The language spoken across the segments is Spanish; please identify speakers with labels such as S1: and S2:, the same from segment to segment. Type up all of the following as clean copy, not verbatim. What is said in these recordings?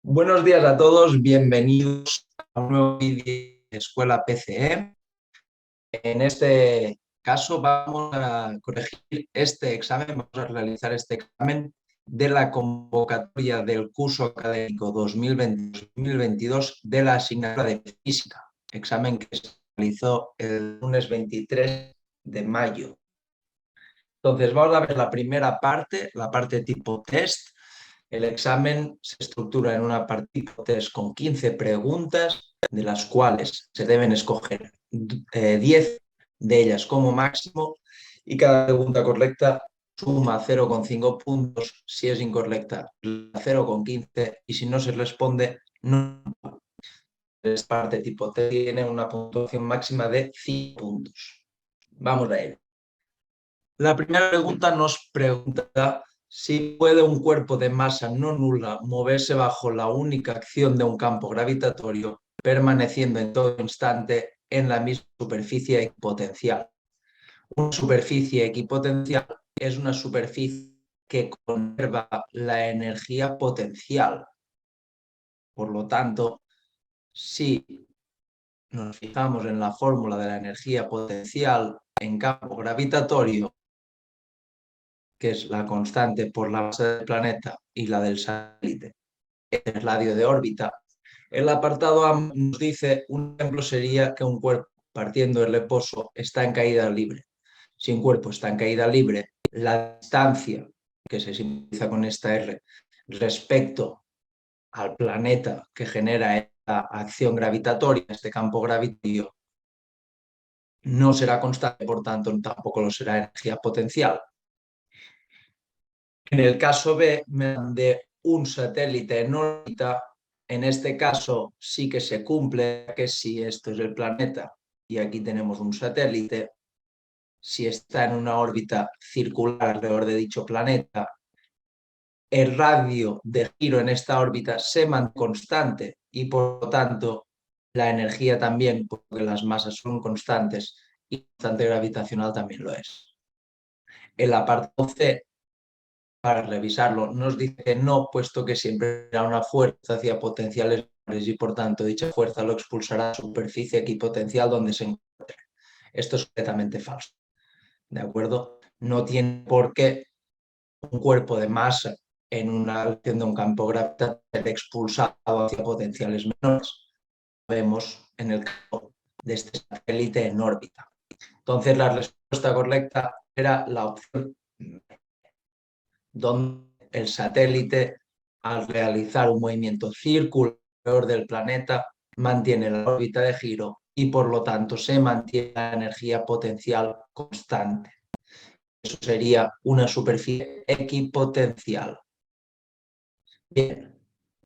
S1: Buenos días a todos, bienvenidos a un nuevo vídeo de Escuela PCE. En este caso vamos a corregir este examen, vamos a realizar este examen de la convocatoria del curso académico 2020-2022 de la asignatura de Física, examen que se realizó el lunes 23 de mayo. Entonces vamos a ver la primera parte, la parte tipo test. El examen se estructura en una parte tipo test con 15 preguntas, de las cuales se deben escoger 10 de ellas como máximo, y cada pregunta correcta suma 0,5 puntos. Si es incorrecta, 0,15, y si no se responde, no. Es parte tipo test, tiene una puntuación máxima de 5 puntos. Vamos a ello. La primera pregunta nos pregunta si puede un cuerpo de masa no nula moverse bajo la única acción de un campo gravitatorio, permaneciendo en todo instante en la misma superficie equipotencial. Una superficie equipotencial es una superficie que conserva la energía potencial. Por lo tanto, si nos fijamos en la fórmula de la energía potencial en campo gravitatorio, que es la constante por la masa del planeta y la del satélite, el radio de órbita. El apartado A nos dice, un ejemplo sería que un cuerpo partiendo del reposo está en caída libre. Si un cuerpo está en caída libre, la distancia, que se simboliza con esta R, respecto al planeta que genera esta acción gravitatoria, este campo gravitatorio, no será constante, por tanto tampoco lo será energía potencial. En el caso B, de un satélite en órbita, en este caso sí que se cumple que si esto es el planeta y aquí tenemos un satélite, si está en una órbita circular alrededor de dicho planeta, el radio de giro en esta órbita se mantiene constante y por lo tanto la energía también, porque las masas son constantes y la constante gravitacional también lo es. El apartado C, para revisarlo, nos dice que no, puesto que siempre será una fuerza hacia potenciales y por tanto dicha fuerza lo expulsará a la superficie equipotencial donde se encuentre. Esto es completamente falso. ¿De acuerdo? No tiene por qué un cuerpo de masa en una acción de un campo gravitatorio ser expulsado hacia potenciales menores. Vemos en el caso de este satélite en órbita. Entonces la respuesta correcta era la opción donde el satélite, al realizar un movimiento circular alrededor del planeta, mantiene la órbita de giro y por lo tanto se mantiene la energía potencial constante. Eso sería una superficie equipotencial. Bien,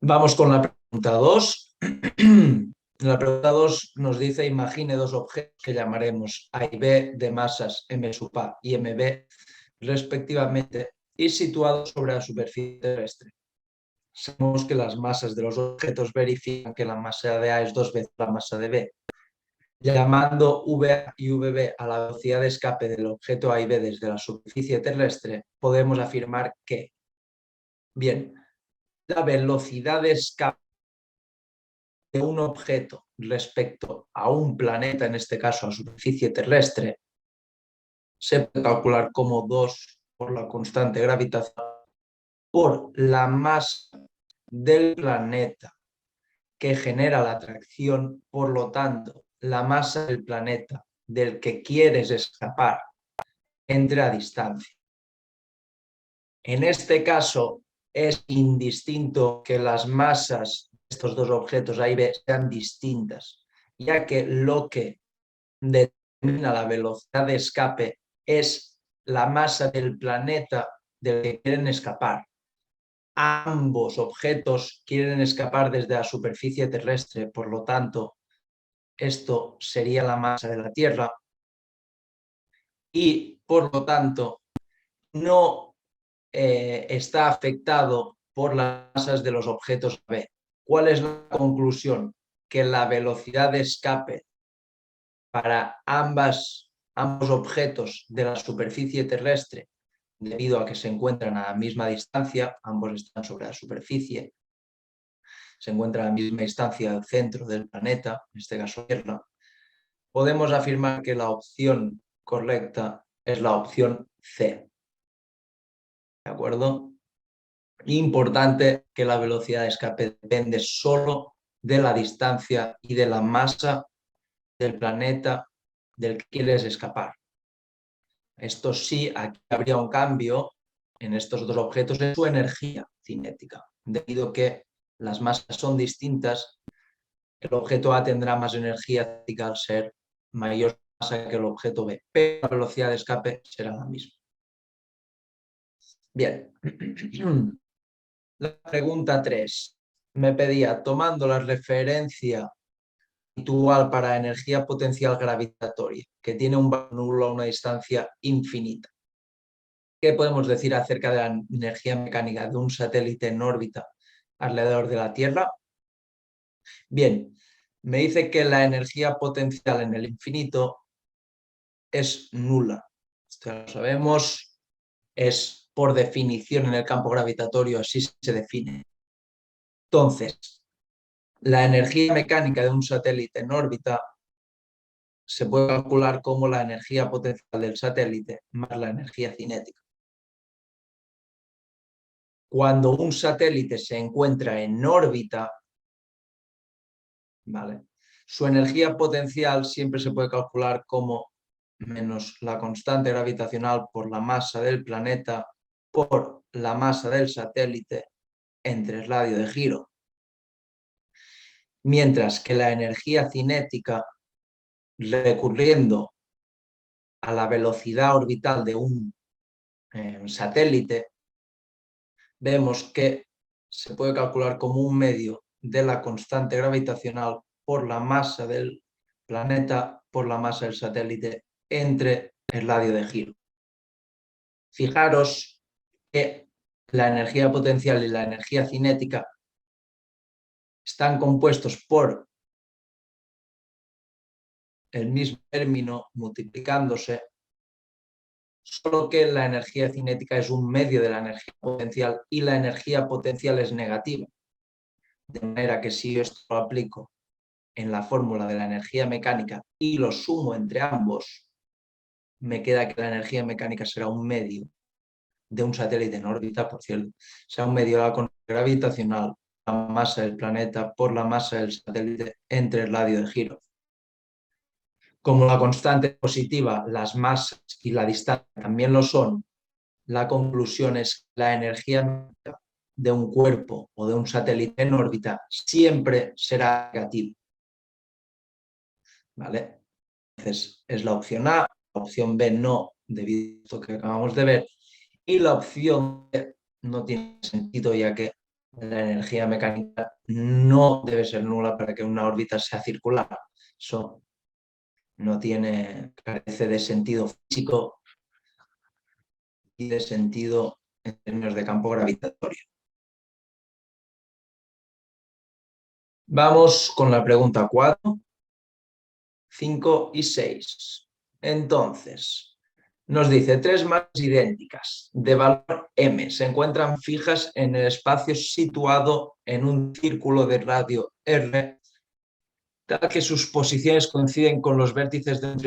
S1: vamos con la pregunta 2. La pregunta 2 nos dice, imagine dos objetos que llamaremos A y B de masas m sub A y mb respectivamente y situados sobre la superficie terrestre. Sabemos que las masas de los objetos verifican que la masa de A es 2 veces la masa de B. Llamando VA y VB a la velocidad de escape del objeto A y B desde la superficie terrestre, podemos afirmar que, bien, la velocidad de escape de un objeto respecto a un planeta, en este caso a superficie terrestre, se puede calcular como 2 por la constante gravitacional por la masa del planeta que genera la atracción, por lo tanto, la masa del planeta del que quieres escapar entre a distancia. En este caso, es indistinto que las masas de estos dos objetos A y B sean distintas, ya que lo que determina la velocidad de escape es la masa del planeta del que quieren escapar. Ambos objetos quieren escapar desde la superficie terrestre, por lo tanto, esto sería la masa de la Tierra y, por lo tanto, no está afectado por las masas de los objetos B. ¿Cuál es la conclusión? Que la velocidad de escape para ambas ambos objetos de la superficie terrestre, debido a que se encuentran a la misma distancia, ambos están sobre la superficie, se encuentran a la misma distancia del centro del planeta, en este caso Tierra, podemos afirmar que la opción correcta es la opción C. ¿De acuerdo? Importante que la velocidad de escape depende solo de la distancia y de la masa del planeta del que quieres escapar. Esto sí, aquí habría un cambio en estos dos objetos en su energía cinética, debido a que las masas son distintas. El objeto A tendrá más energía cinética al ser mayor masa que el objeto B, pero la velocidad de escape será la misma. Bien. La pregunta 3 me pedía, tomando la referencia habitual para energía potencial gravitatoria, que tiene un valor nulo a una distancia infinita. ¿Qué podemos decir acerca de la energía mecánica de un satélite en órbita alrededor de la Tierra? Bien, me dice que la energía potencial en el infinito es nula. Esto ya lo sabemos, es por definición en el campo gravitatorio, así se define. Entonces, la energía mecánica de un satélite en órbita se puede calcular como la energía potencial del satélite más la energía cinética. Cuando un satélite se encuentra en órbita, ¿vale?, su energía potencial siempre se puede calcular como menos la constante gravitacional por la masa del planeta por la masa del satélite entre el radio de giro. Mientras que la energía cinética, recurriendo a la velocidad orbital de un satélite, vemos que se puede calcular como un medio de la constante gravitacional por la masa del planeta por la masa del satélite entre el radio de giro. Fijaros que la energía potencial y la energía cinética están compuestos por el mismo término multiplicándose, solo que la energía cinética es un medio de la energía potencial y la energía potencial es negativa. De manera que si esto lo aplico en la fórmula de la energía mecánica y lo sumo entre ambos, me queda que la energía mecánica será un medio de un satélite en órbita, por cierto, será un medio de la constante gravitacional, la masa del planeta por la masa del satélite entre el radio de giro. Como la constante es positiva, las masas y la distancia también lo son, la conclusión es que la energía de un cuerpo o de un satélite en órbita siempre será negativa. ¿Vale? Entonces es la opción A, la opción B no, debido a esto que acabamos de ver, y la opción C no tiene sentido, ya que la energía mecánica no debe ser nula para que una órbita sea circular. Eso no tiene, carece de sentido físico y de sentido en términos de campo gravitatorio. Vamos con la pregunta 4, 5 y 6. Entonces, nos dice, tres masas idénticas de valor m se encuentran fijas en el espacio situado en un círculo de radio r, tal que sus posiciones coinciden con los vértices de un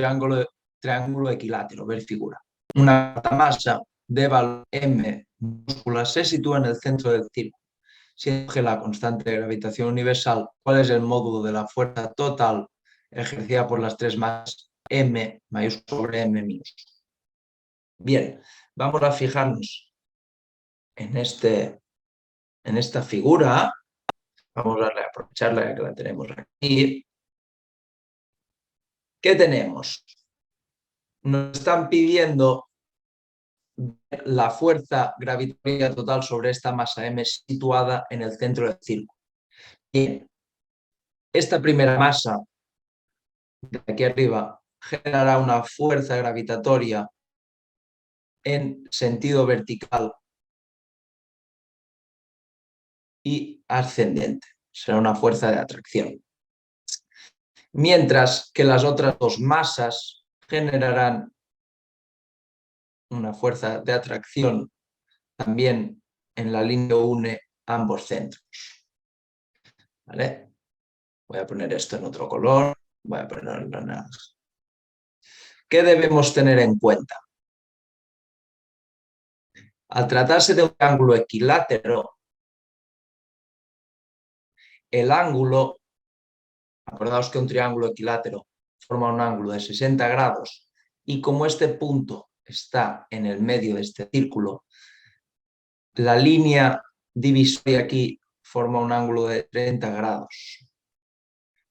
S1: triángulo equilátero. Ver figura. Una masa de valor m minúscula se sitúa en el centro del círculo. Siendo que la constante de gravitación universal, ¿cuál es el módulo de la fuerza total ejercida por las tres masas m mayúscula sobre m minúscula? Bien, vamos a fijarnos en esta figura. Vamos a aprovecharla que la tenemos aquí. ¿Qué tenemos? Nos están pidiendo la fuerza gravitatoria total sobre esta masa m situada en el centro del círculo. Bien, esta primera masa de aquí arriba generará una fuerza gravitatoria en sentido vertical y ascendente. Será una fuerza de atracción. Mientras que las otras dos masas generarán una fuerza de atracción también en la línea que une ambos centros. ¿Vale? Voy a poner esto en otro color, voy a ponerlo en naranja. ¿Qué debemos tener en cuenta? Al tratarse de un ángulo equilátero, el ángulo, acordaos que un triángulo equilátero forma un ángulo de 60 grados y como este punto está en el medio de este círculo, la línea divisoria aquí forma un ángulo de 30 grados.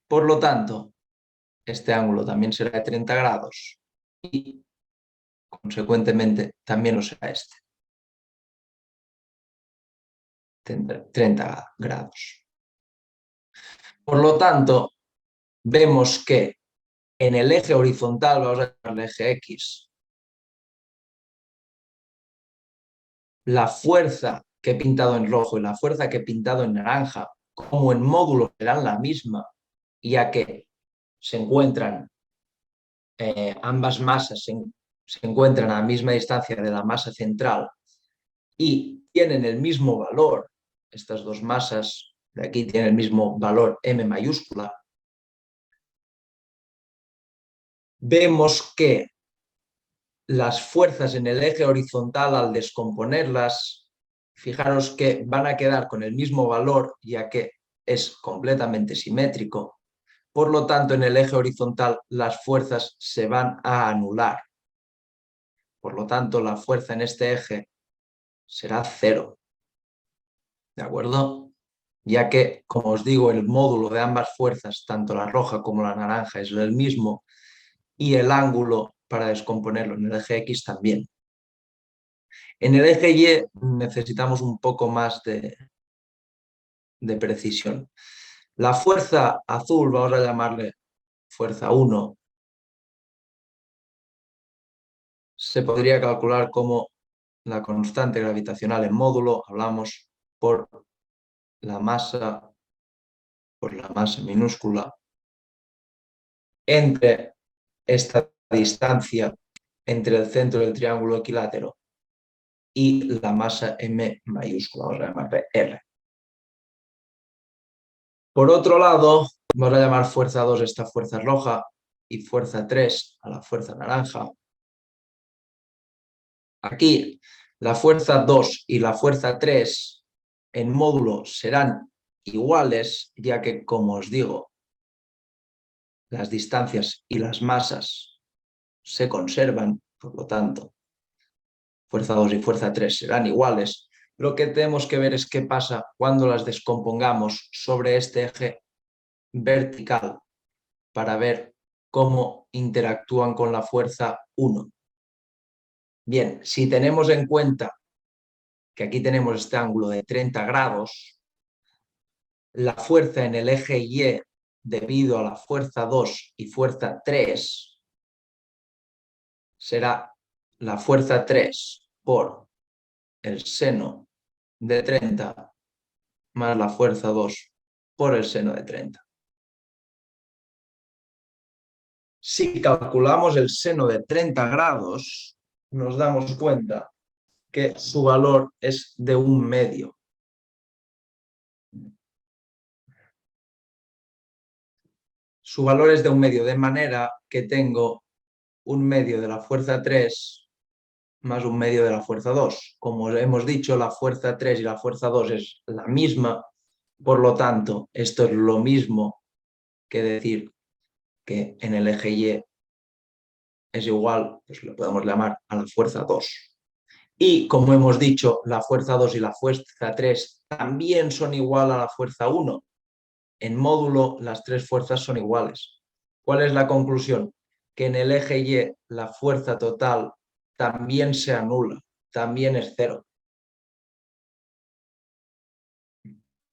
S1: Por lo tanto, este ángulo también será de 30 grados y, consecuentemente, también lo será este. 30 grados. Por lo tanto, vemos que en el eje horizontal, vamos a llamarle eje X, la fuerza que he pintado en rojo y la fuerza que he pintado en naranja, como en módulo serán la misma, ya que se encuentran, ambas masas se encuentran a la misma distancia de la masa central y tienen el mismo valor, estas dos masas de aquí tienen el mismo valor M mayúscula, vemos que las fuerzas en el eje horizontal al descomponerlas, fijaros que van a quedar con el mismo valor ya que es completamente simétrico. Por lo tanto, en el eje horizontal las fuerzas se van a anular. Por lo tanto, la fuerza en este eje será 0. ¿De acuerdo? Ya que, como os digo, el módulo de ambas fuerzas, tanto la roja como la naranja, es el mismo y el ángulo para descomponerlo en el eje X también. En el eje Y necesitamos un poco más de precisión. La fuerza azul, vamos a llamarle fuerza 1, se podría calcular como la constante gravitacional en módulo, hablamos por la masa minúscula entre esta distancia entre el centro del triángulo equilátero y la masa M mayúscula, vamos a llamarle R. Por otro lado, vamos a llamar fuerza 2 esta fuerza roja y fuerza 3 a la fuerza naranja. Aquí la fuerza 2 y la fuerza 3 en módulo serán iguales, ya que, como os digo, las distancias y las masas se conservan, por lo tanto, fuerza 2 y fuerza 3 serán iguales. Lo que tenemos que ver es qué pasa cuando las descompongamos sobre este eje vertical para ver cómo interactúan con la fuerza 1. Bien, si tenemos en cuenta que aquí tenemos este ángulo de 30 grados, la fuerza en el eje Y debido a la fuerza 2 y fuerza 3 será la fuerza 3 por el seno de 30 más la fuerza 2 por el seno de 30. Si calculamos el seno de 30 grados, nos damos cuenta que su valor es de 1/2. Su valor es de 1/2, de manera que tengo 1/2 de la fuerza 3 más 1/2 de la fuerza 2. Como hemos dicho, la fuerza 3 y la fuerza 2 es la misma, por lo tanto, esto es lo mismo que decir que en el eje Y es igual, pues lo podemos llamar a la fuerza 2. Y como hemos dicho, la fuerza 2 y la fuerza 3 también son igual a la fuerza 1. En módulo, las tres fuerzas son iguales. ¿Cuál es la conclusión? Que en el eje Y la fuerza total también se anula, también es 0.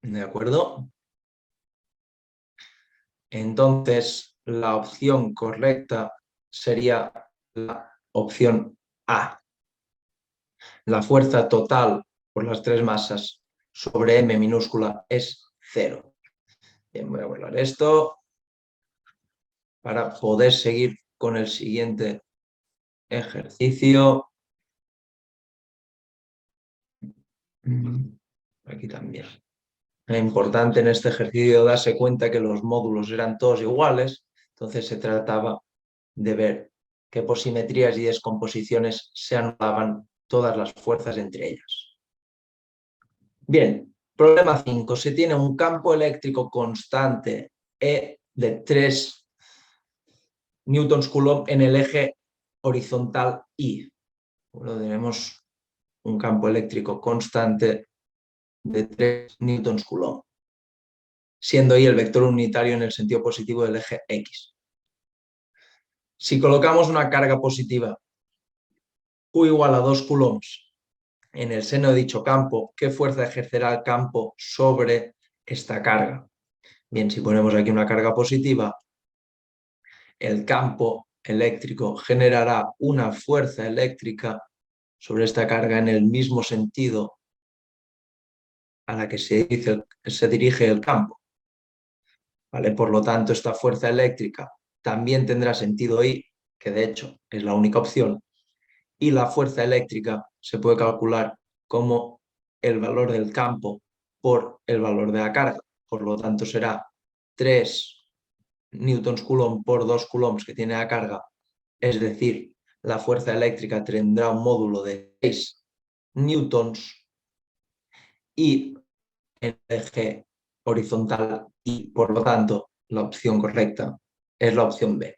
S1: ¿De acuerdo? Entonces, la opción correcta sería la opción A. La fuerza total por las tres masas sobre M minúscula es 0. Bien, voy a borrar esto para poder seguir con el siguiente ejercicio. Aquí también. Es importante en este ejercicio darse cuenta que los módulos eran todos iguales, entonces se trataba de ver qué posimetrías y descomposiciones se anulaban todas las fuerzas entre ellas. Bien, problema 5. Se tiene un campo eléctrico constante E de 3 newtons coulomb en el eje horizontal I. Bueno, tenemos un campo eléctrico constante de 3 newtons coulomb, siendo I el vector unitario en el sentido positivo del eje X. Si colocamos una carga positiva Q igual a 2 coulombs en el seno de dicho campo, ¿qué fuerza ejercerá el campo sobre esta carga? Bien, si ponemos aquí una carga positiva, el campo eléctrico generará una fuerza eléctrica sobre esta carga en el mismo sentido a la que se dirige el campo. ¿Vale? Por lo tanto, esta fuerza eléctrica también tendrá sentido I, que de hecho es la única opción, y la fuerza eléctrica se puede calcular como el valor del campo por el valor de la carga. Por lo tanto, será 3 newtons coulomb por 2 coulombs que tiene la carga, es decir, la fuerza eléctrica tendrá un módulo de 6 newtons y el eje horizontal y, por lo tanto, la opción correcta es la opción B.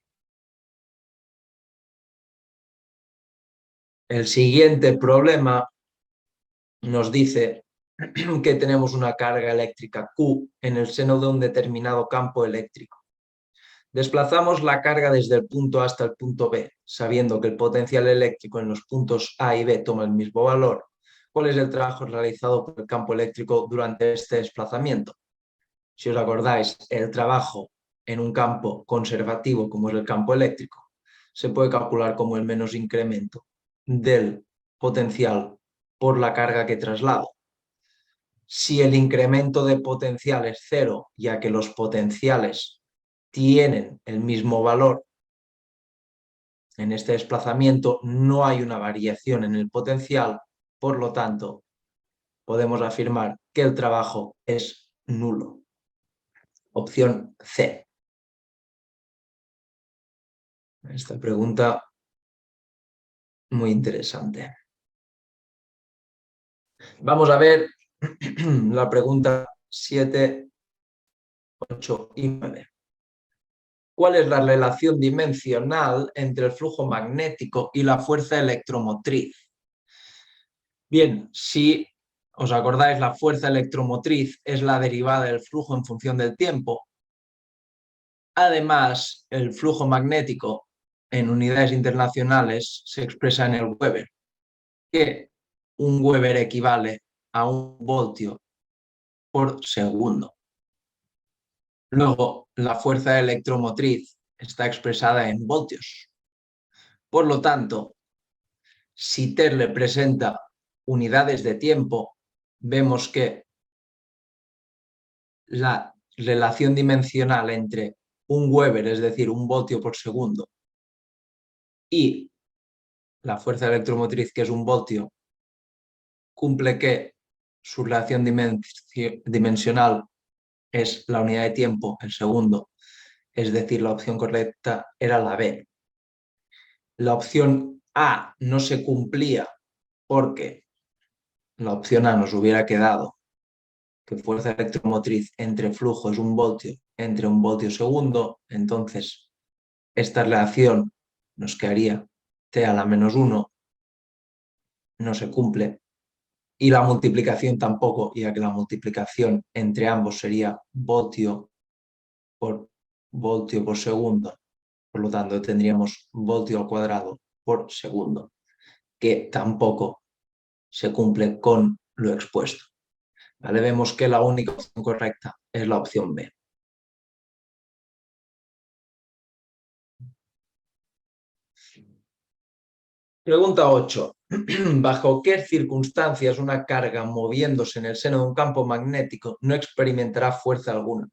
S1: El siguiente problema nos dice que tenemos una carga eléctrica Q en el seno de un determinado campo eléctrico. Desplazamos la carga desde el punto A hasta el punto B, sabiendo que el potencial eléctrico en los puntos A y B toma el mismo valor. ¿Cuál es el trabajo realizado por el campo eléctrico durante este desplazamiento? Si os acordáis, el trabajo en un campo conservativo como es el campo eléctrico se puede calcular como el menos incremento del potencial por la carga que traslado. Si el incremento de potencial es cero, ya que los potenciales tienen el mismo valor en este desplazamiento, no hay una variación en el potencial, por lo tanto, podemos afirmar que el trabajo es nulo. Opción C. Esta pregunta muy interesante. Vamos a ver la pregunta 7, 8 y 9. ¿Cuál es la relación dimensional entre el flujo magnético y la fuerza electromotriz? Bien, si os acordáis, la fuerza electromotriz es la derivada del flujo en función del tiempo. Además, el flujo magnético en unidades internacionales se expresa en el Weber, que un Weber equivale a un voltio por segundo. Luego, la fuerza electromotriz está expresada en voltios. Por lo tanto, si Terle presenta unidades de tiempo, vemos que la relación dimensional entre un Weber, es decir, un voltio por segundo, y la fuerza electromotriz, que es un voltio, cumple que su relación dimensional es la unidad de tiempo, el segundo, es decir, la opción correcta era la B. La opción A no se cumplía porque la opción A nos hubiera quedado que fuerza electromotriz entre flujo es un voltio entre un voltio segundo, entonces esta relación nos quedaría T a la menos 1, no se cumple, y la multiplicación tampoco, ya que la multiplicación entre ambos sería voltio por segundo, por lo tanto tendríamos voltio al cuadrado por segundo, que tampoco se cumple con lo expuesto. ¿Vale? Vemos que la única opción correcta es la opción B. Pregunta 8. ¿Bajo qué circunstancias una carga moviéndose en el seno de un campo magnético no experimentará fuerza alguna?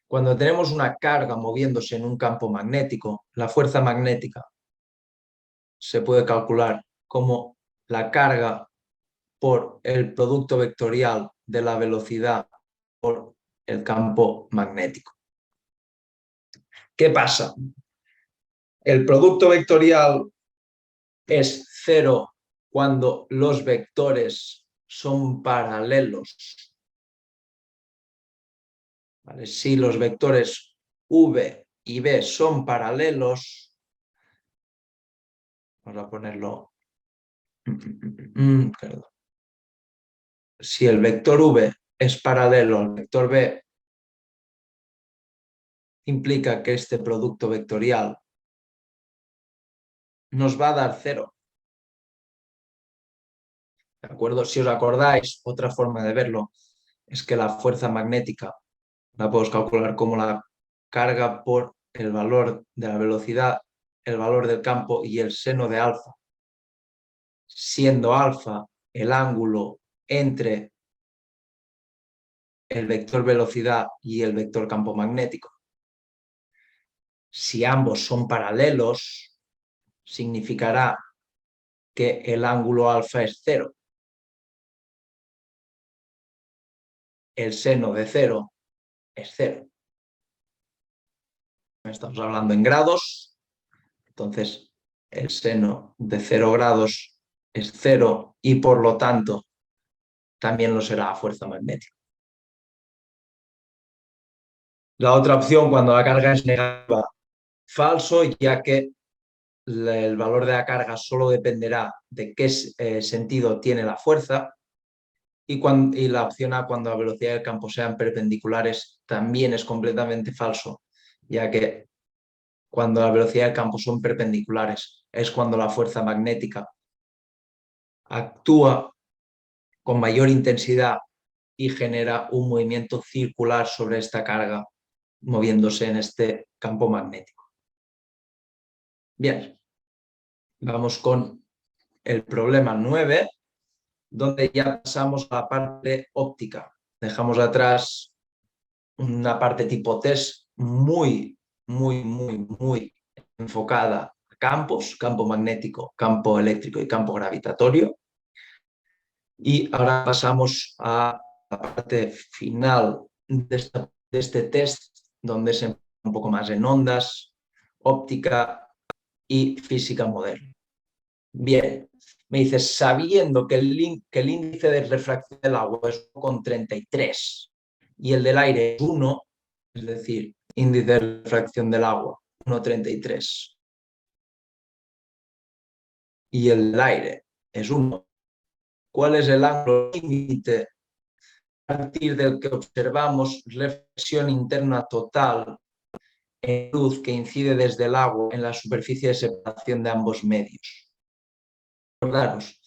S1: Cuando tenemos una carga moviéndose en un campo magnético, la fuerza magnética se puede calcular como la carga por el producto vectorial de la velocidad por el campo magnético. ¿Qué pasa? El producto vectorial es cero cuando los vectores son paralelos. ¿Vale? Si los vectores v y b son paralelos, vamos a ponerlo. Perdón. Si el vector v es paralelo al vector b, implica que este producto vectorial nos va a dar cero. ¿De acuerdo? Si os acordáis, otra forma de verlo es que la fuerza magnética la podemos calcular como la carga por el valor de la velocidad, el valor del campo y el seno de alfa, siendo alfa el ángulo entre el vector velocidad y el vector campo magnético. Si ambos son paralelos, significará que el ángulo alfa es cero. El seno de cero es cero. Estamos hablando en grados, entonces el seno de 0 grados es cero y por lo tanto también lo será a fuerza magnética. La otra opción cuando la carga es negativa, falso, ya que el valor de la carga solo dependerá de qué sentido tiene la fuerza y la opción A cuando la velocidad del campo sean perpendiculares también es completamente falso, ya que cuando la velocidad del campo son perpendiculares es cuando la fuerza magnética actúa con mayor intensidad y genera un movimiento circular sobre esta carga moviéndose en este campo magnético. Bien, vamos con el problema 9, donde ya pasamos a la parte óptica. Dejamos atrás una parte tipo test muy enfocada a campos, campo magnético, campo eléctrico y campo gravitatorio. Y ahora pasamos a la parte final de este test, donde se enfoca un poco más en ondas, óptica y física moderna. Bien, me dices, sabiendo que el índice de refracción del agua es 1,33 y el del aire es 1, es decir, índice de refracción del agua 1,33 y el del aire es 1, ¿cuál es el ángulo límite a partir del que observamos reflexión interna total en luz que incide desde el agua en la superficie de separación de ambos medios? Recordaros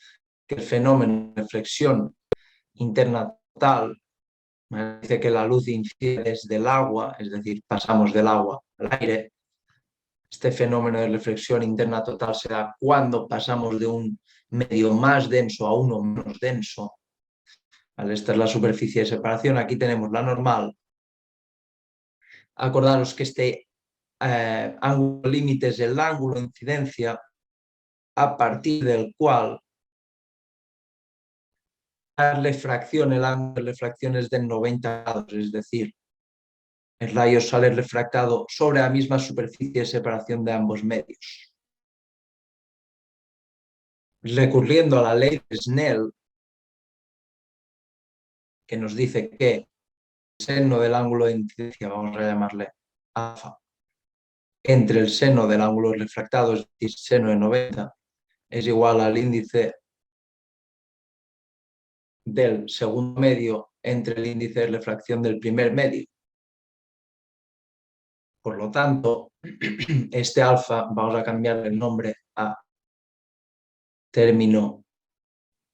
S1: que el fenómeno de reflexión interna total dice que la luz incide desde el agua, es decir, pasamos del agua al aire. Este fenómeno de reflexión interna total se da cuando pasamos de un medio más denso a uno menos denso. ¿Vale? Esta es la superficie de separación. Aquí tenemos la normal. Acordaros que este ángulo límite es el ángulo de incidencia a partir del cual la refracción, el ángulo de refracción es de 90 grados, es decir, el rayo sale refractado sobre la misma superficie de separación de ambos medios. Recurriendo a la ley de Snell, que nos dice que el seno del ángulo de incidencia, vamos a llamarle alfa, entre el seno del ángulo refractado, es decir, seno de 90, es igual al índice del segundo medio entre el índice de refracción del primer medio. Por lo tanto, este alfa vamos a cambiar el nombre a término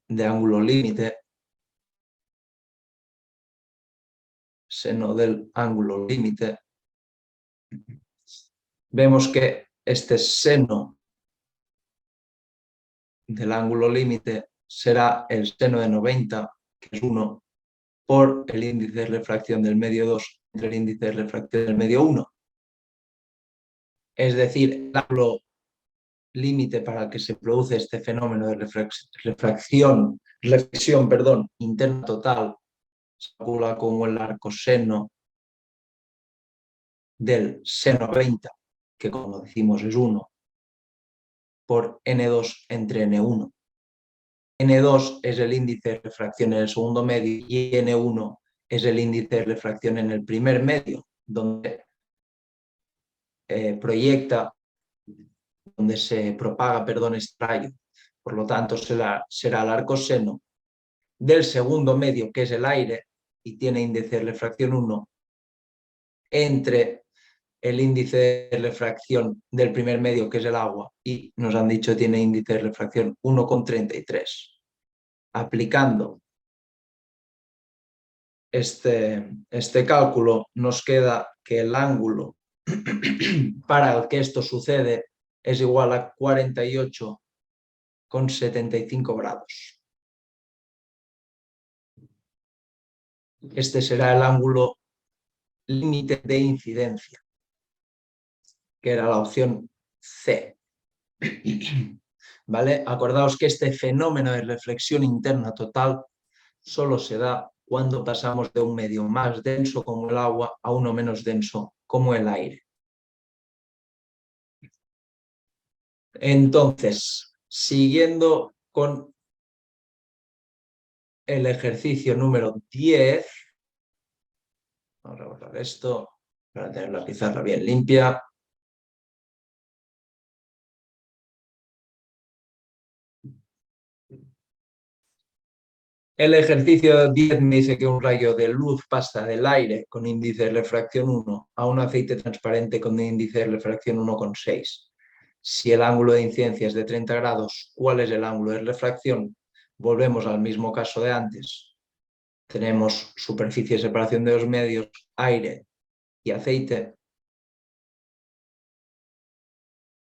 S1: de ángulo límite, seno del ángulo límite. Vemos que este seno del ángulo límite será el seno de 90, que es 1, por el índice de refracción del medio 2, entre el índice de refracción del medio 1. Es decir, el ángulo límite para el que se produce este fenómeno de reflexión interna total se calcula como el arcoseno del seno 30, que como decimos es 1, por N2 entre N1. N2 es el índice de refracción en el segundo medio y N1 es el índice de refracción en el primer medio, donde se propaga, este rayo. Por lo tanto, será el arcoseno del segundo medio, que es el aire, y tiene índice de refracción 1, entre el índice de refracción del primer medio, que es el agua, y nos han dicho que tiene índice de refracción 1,33. Aplicando este cálculo, nos queda que el ángulo para el que esto sucede es igual a 48,75 grados. Este será el ángulo límite de incidencia, que era la opción C. ¿Vale? Acordaos que este fenómeno de reflexión interna total solo se da cuando pasamos de un medio más denso como el agua a uno menos denso como el aire. Entonces, siguiendo con el ejercicio número 10, vamos a borrar esto para tener la pizarra bien limpia. El ejercicio 10 me dice que un rayo de luz pasa del aire con índice de refracción 1 a un aceite transparente con índice de refracción 1,6. Si el ángulo de incidencia es de 30 grados, ¿cuál es el ángulo de refracción? Volvemos al mismo caso de antes. Tenemos superficie de separación de dos medios, aire y aceite,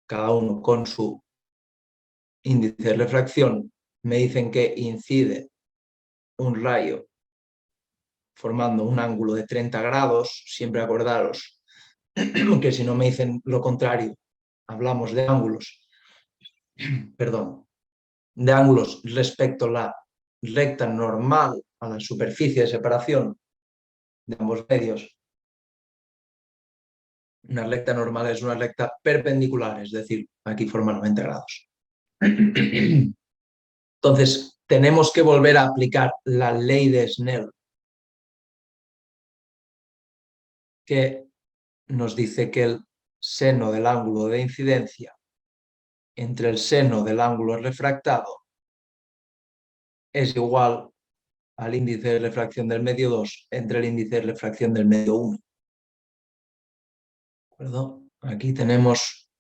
S1: cada uno con su índice de refracción. Me dicen que incide un rayo formando un ángulo de 30 grados, siempre acordaros que si no me dicen lo contrario, hablamos de ángulos, de ángulos respecto a la recta normal a la superficie de separación de ambos medios. Una recta normal es una recta perpendicular, es decir, aquí forma 90 grados. Entonces, tenemos que volver a aplicar la ley de Snell, que nos dice que el seno del ángulo de incidencia entre el seno del ángulo refractado es igual al índice de refracción del medio 2 entre el índice de refracción del medio 1. ¿De acuerdo? Aquí tenemos,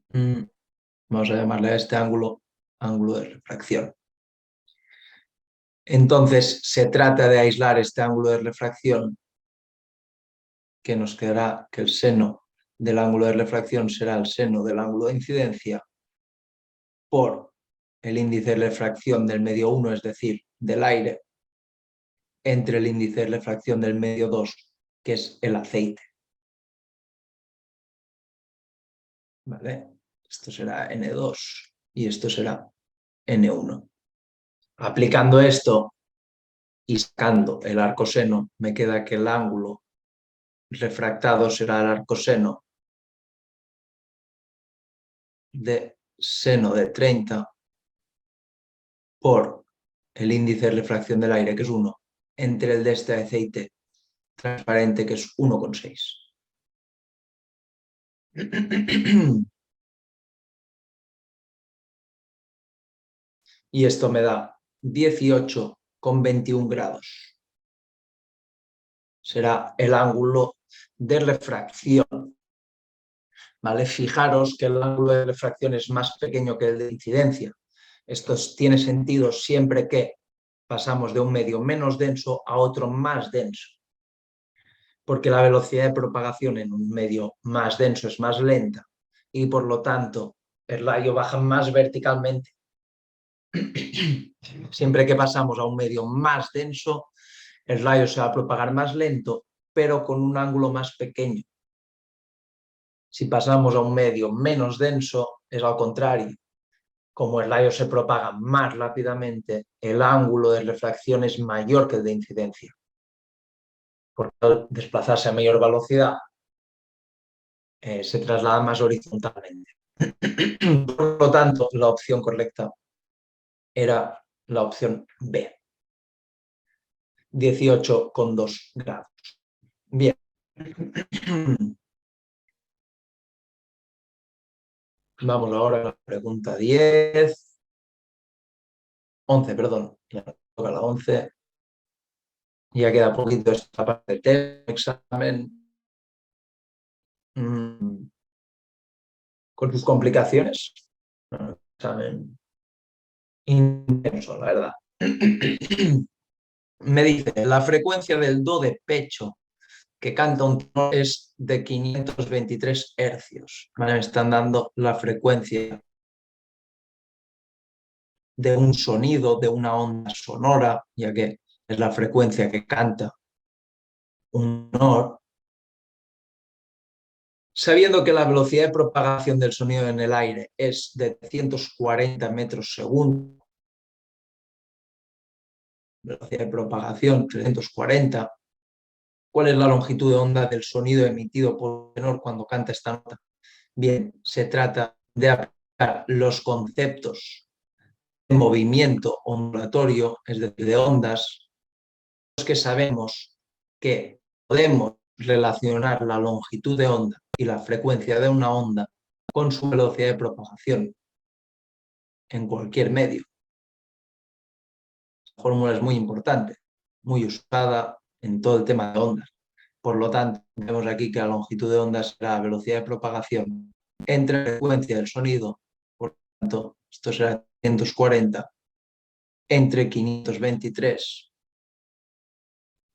S1: vamos a llamarle a este ángulo de refracción. Entonces, se trata de aislar este ángulo de refracción, que nos quedará que el seno del ángulo de refracción será el seno del ángulo de incidencia por el índice de refracción del medio 1, es decir, del aire, entre el índice de refracción del medio 2, que es el aceite. ¿Vale? Esto será N2 y esto será N1. Aplicando esto y sacando el arcoseno, me queda que el ángulo refractado será el arcoseno de seno de 30 por el índice de refracción del aire, que es 1, entre el de este aceite transparente, que es 1,6. Y esto me da 18,21 grados. Será el ángulo de refracción. ¿Vale? Fijaros que el ángulo de refracción es más pequeño que el de incidencia. Esto tiene sentido siempre que pasamos de un medio menos denso a otro más denso, porque la velocidad de propagación en un medio más denso es más lenta y por lo tanto el rayo baja más verticalmente. Siempre que pasamos a un medio más denso, el rayo se va a propagar más lento pero con un ángulo más pequeño. Si pasamos a un medio menos denso, es al contrario. Como el rayo se propaga más rápidamente, el ángulo de refracción es mayor que el de incidencia. Por al desplazarse a mayor velocidad, se traslada más horizontalmente. Por lo tanto, la opción correcta era la opción B, 18,2 grados. Bien. Vamos ahora a la pregunta 10. 11, perdón. Ya toca la 11. Ya queda poquito esta parte del examen. Con sus complicaciones. Examen intenso, la verdad. Me dice, la frecuencia del do de pecho que canta un tenor es de 523 hercios. ¿Vale? Me están dando la frecuencia de un sonido, de una onda sonora, ya que es la frecuencia que canta un tenor. Sabiendo que la velocidad de propagación del sonido en el aire es de 340 metros segundo, velocidad de propagación 340, ¿cuál es la longitud de onda del sonido emitido por el tenor cuando canta esta nota? Bien, se trata de aplicar los conceptos de movimiento ondulatorio, es decir, de ondas, los que sabemos que podemos relacionar la longitud de onda y la frecuencia de una onda con su velocidad de propagación en cualquier medio. La fórmula es muy importante, muy usada en todo el tema de ondas. Por lo tanto, vemos aquí que la longitud de onda será la velocidad de propagación entre la frecuencia del sonido, por lo tanto, esto será 340 entre 523,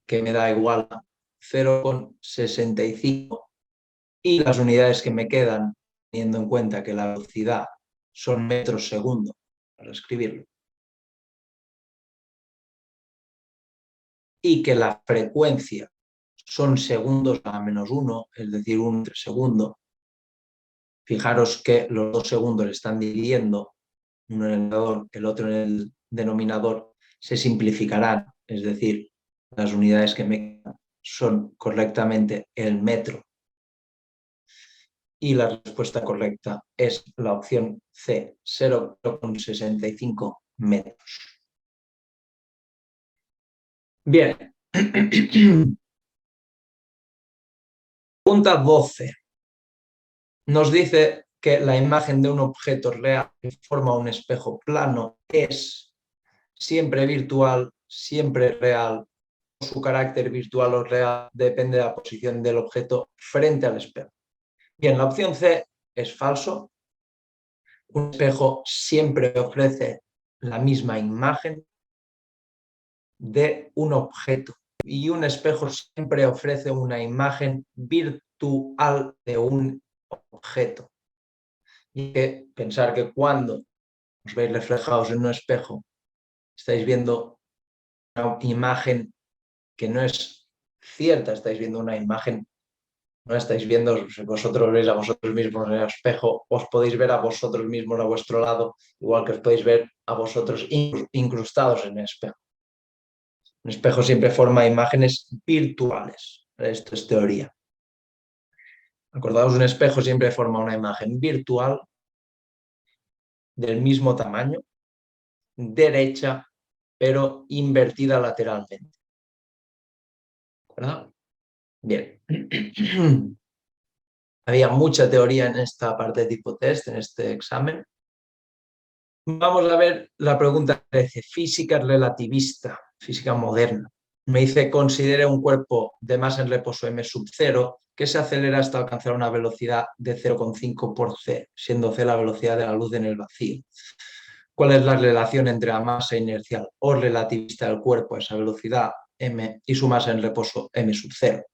S1: que me da igual a 0,65, y las unidades que me quedan, teniendo en cuenta que la velocidad son metros segundo, para escribirlo, y que la frecuencia son segundos a -1, es decir, 1 entre segundo. Fijaros que los dos segundos están dividiendo, uno en el numerador, el otro en el denominador, se simplificarán, es decir, las unidades que me quedan son correctamente el metro. Y la respuesta correcta es la opción C, 0,65 metros. Bien. Pregunta 12. Nos dice que la imagen de un objeto real que forma un espejo plano es siempre virtual, siempre real. Su carácter virtual o real depende de la posición del objeto frente al espejo. Bien, la opción C es falso. Un espejo siempre ofrece la misma imagen de un objeto y un espejo siempre ofrece una imagen virtual de un objeto. Y hay que pensar que cuando os veis reflejados en un espejo, estáis viendo una imagen que no es cierta, estáis viendo una imagen, no estáis viendo, si vosotros veis a vosotros mismos en el espejo, os podéis ver a vosotros mismos a vuestro lado, igual que os podéis ver a vosotros incrustados en el espejo. Un espejo siempre forma imágenes virtuales. Esto es teoría. Acordaos, un espejo siempre forma una imagen virtual del mismo tamaño, derecha, pero invertida lateralmente. ¿Verdad? Bien. Había mucha teoría en esta parte de tipo test, en este examen. Vamos a ver la pregunta 13. Física relativista, física moderna. Me dice, considere un cuerpo de masa en reposo m sub 0 que se acelera hasta alcanzar una velocidad de 0,5 por c, siendo c la velocidad de la luz en el vacío. ¿Cuál es la relación entre la masa inercial o relativista del cuerpo a esa velocidad m y su masa en reposo m sub 0?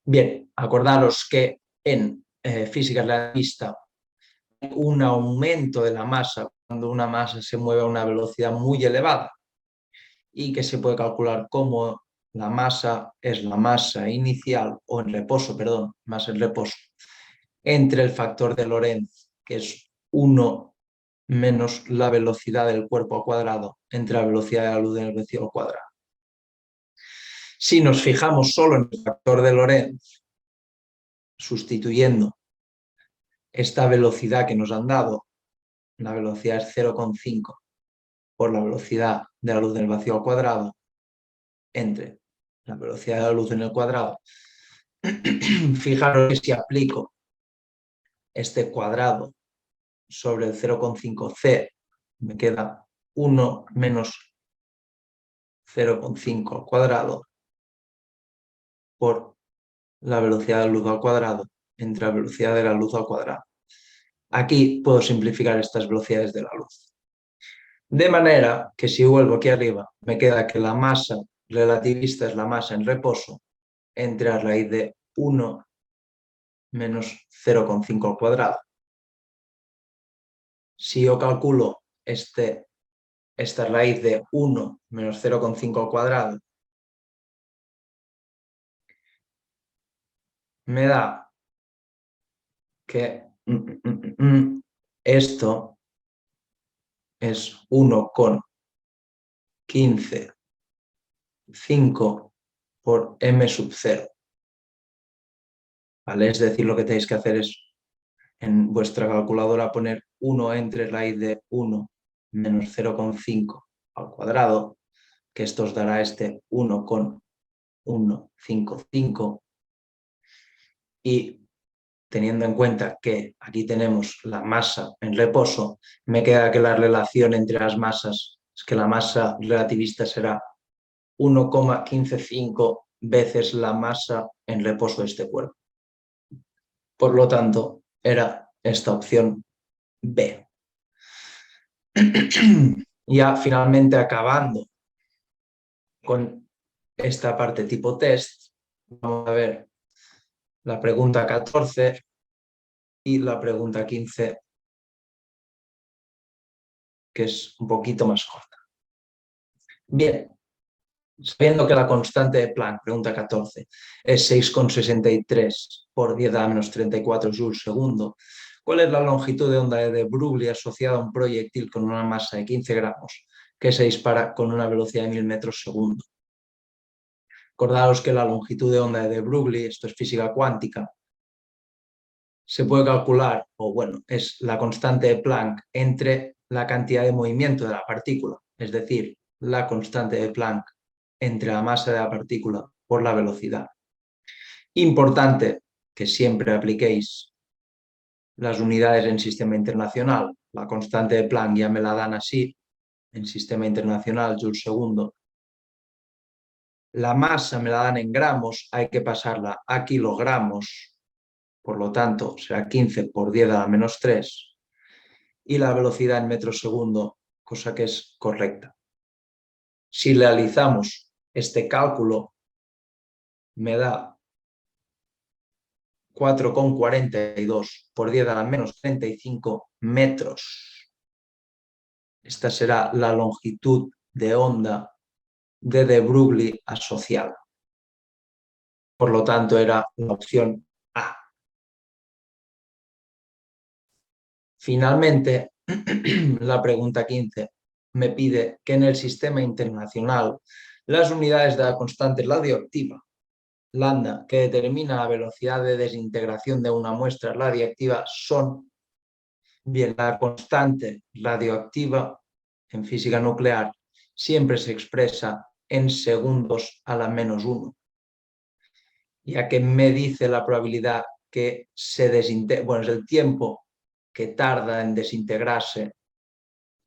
S1: Bien, acordaros que en física relativista hay un aumento de la masa cuando una masa se mueve a una velocidad muy elevada y que se puede calcular como la masa es la masa inicial, o en reposo, perdón, masa en reposo, entre el factor de Lorentz, que es 1 menos la velocidad del cuerpo al cuadrado, entre la velocidad de la luz en el vacío al cuadrado. Si nos fijamos solo en el factor de Lorentz, sustituyendo esta velocidad que nos han dado, la velocidad es 0,5 por la velocidad de la luz en el vacío al cuadrado, entre la velocidad de la luz en el cuadrado. Fijaros que si aplico este cuadrado sobre el 0,5c, me queda 1 menos 0,5 al cuadrado por la velocidad de la luz al cuadrado entre la velocidad de la luz al cuadrado. Aquí puedo simplificar estas velocidades de la luz. De manera que si vuelvo aquí arriba, me queda que la masa relativista es la masa en reposo entre a raíz de 1 menos 0,5 al cuadrado. Si yo calculo esta raíz de 1 menos 0,5 al cuadrado, me da que esto es 1,15 por m sub 0. ¿Vale? Es decir, lo que tenéis que hacer es en vuestra calculadora poner 1 entre raíz de 1 menos 0,5 al cuadrado, que esto os dará este 1,155. Y teniendo en cuenta que aquí tenemos la masa en reposo, me queda que la relación entre las masas es que la masa relativista será 1,155 veces la masa en reposo de este cuerpo. Por lo tanto, era esta opción B. Ya finalmente acabando con esta parte tipo test, vamos a ver la pregunta 14 y la pregunta 15, que es un poquito más corta. Bien, sabiendo que la constante de Planck, pregunta 14, es 6,63 por 10 a la menos 34 joules segundo, ¿cuál es la longitud de onda de Broglie asociada a un proyectil con una masa de 15 gramos que se dispara con una velocidad de 1000 metros segundo? Acordaos que la longitud de onda de Broglie, esto es física cuántica, se puede calcular, o bueno, es la constante de Planck entre la cantidad de movimiento de la partícula, es decir, la constante de Planck entre la masa de la partícula por la velocidad. Importante que siempre apliquéis las unidades en sistema internacional. La constante de Planck ya me la dan así, en sistema internacional, joules segundo. La masa me la dan en gramos, hay que pasarla a kilogramos, por lo tanto será 15 por 10 a la menos 3. Y la velocidad en metros segundo, cosa que es correcta. Si realizamos este cálculo, me da 4,42 por 10 a la menos 35 metros. Esta será la longitud de onda de de Broglie asociada. Por lo tanto, era la opción A. Finalmente, la pregunta 15 me pide que en el sistema internacional las unidades de la constante radioactiva, lambda, que determina la velocidad de desintegración de una muestra radiactiva, son, bien, la constante radioactiva en física nuclear siempre se expresa en segundos a la menos 1, ya que me dice la probabilidad que se desintegre, bueno, es el tiempo que tarda en desintegrarse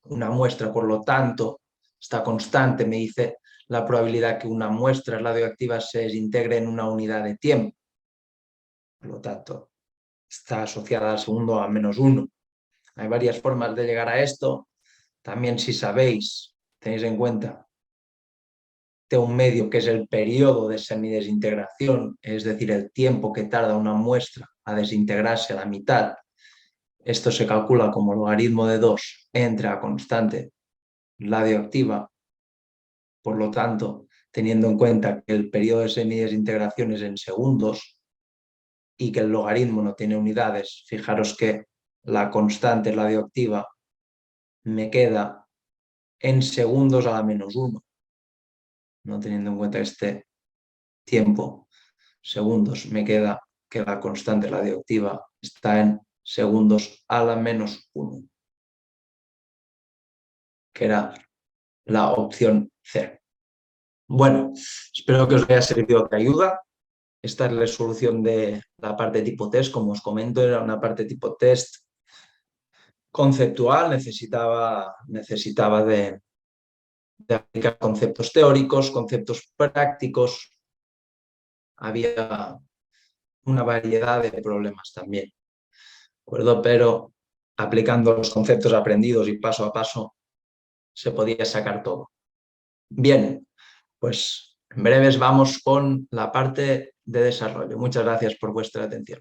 S1: una muestra, por lo tanto, esta constante me dice la probabilidad que una muestra radioactiva se desintegre en una unidad de tiempo. Por lo tanto, está asociada al segundo a menos 1. Hay varias formas de llegar a esto. También, si sabéis, tenéis en cuenta de un medio que es el periodo de semidesintegración, es decir, el tiempo que tarda una muestra a desintegrarse a la mitad. Esto se calcula como logaritmo de 2 entre la constante radioactiva. Por lo tanto, teniendo en cuenta que el periodo de semidesintegración es en segundos y que el logaritmo no tiene unidades, fijaros que la constante radioactiva me queda en segundos a la -1, no teniendo en cuenta este tiempo, segundos, me queda que la constante radioactiva está en segundos a la -1, que era la opción C. Bueno, espero que os haya servido de ayuda. Esta es la resolución de la parte tipo test. Como os comento, era una parte tipo test conceptual, necesitaba de aplicar conceptos teóricos, conceptos prácticos. Había una variedad de problemas también, ¿de acuerdo? Pero aplicando los conceptos aprendidos y paso a paso se podía sacar todo. Bien, pues en breves vamos con la parte de desarrollo. Muchas gracias por vuestra atención.